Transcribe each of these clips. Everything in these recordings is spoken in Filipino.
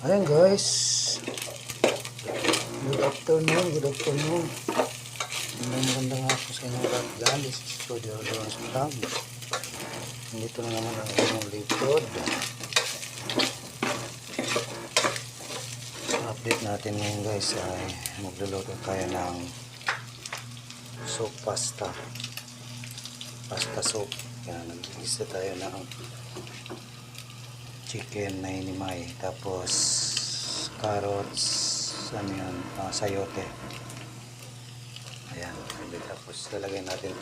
Ayan guys. Good afternoon, good afternoon. Magandang ako sa inyo lahat dyan. This is Studio Leon's Vlog. Nandito na naman ang inyong likod. Update natin ngayon guys ay magluluto tayo ng soup pasta. Pasta soup. Yan, nag-isa tayo ng chicken na hinimay. Tapos carrots, ano yan, sayote. Ayan, tapos lalagyan natin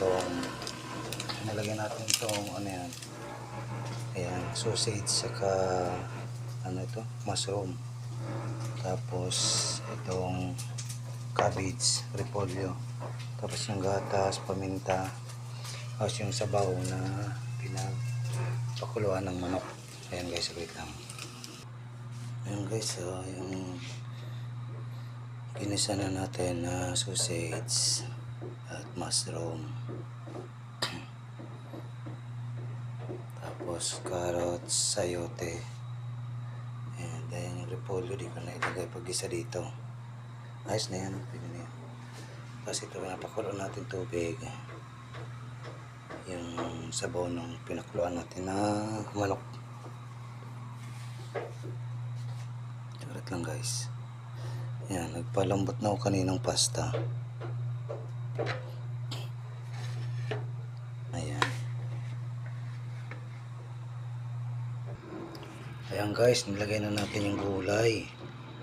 tong ano yan, ayan, sausage saka ano ito, mushroom, tapos itong cabbage, repolyo, tapos yung gatas, paminta, tapos yung sabaw na pinagpakuluan ng manok. Ayan guys, wait lang. Ayan guys, yung ginisa na natin na sausage at mushroom, tapos carrots, sayote, and then yung repolyo di ko na ilagay pag isa dito. Ayos na yan, pwede na yan. Tapos ito napakulo natin tubig, yung sabaw ng pinakuluan natin na manok. Sarat lang guys. Yan, nagpalambot na ako kaninang pasta. Ayan. Ayan guys, nilagay na natin yung gulay.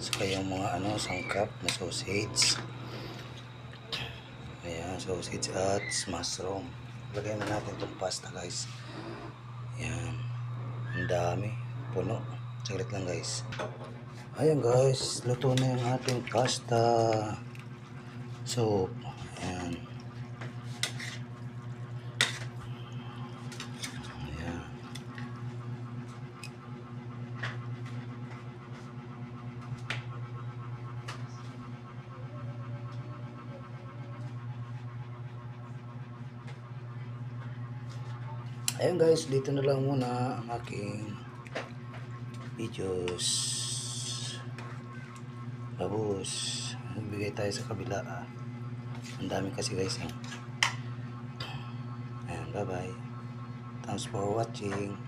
Saka yung mga sangkap na sausage. Ayan, sausage at mushroom. Lagay na natin itong pasta guys. Ayan. Ang dami. Puno. Saglit lang guys. Ayan guys, luto na yung ating pasta soup. Ayan. Ayan. Ayan guys, dito na lang muna ang aking videos. Tapos magbigay tayo sa kabila. Ang dami kasi guys. Ayan, bye bye. Thanks for watching.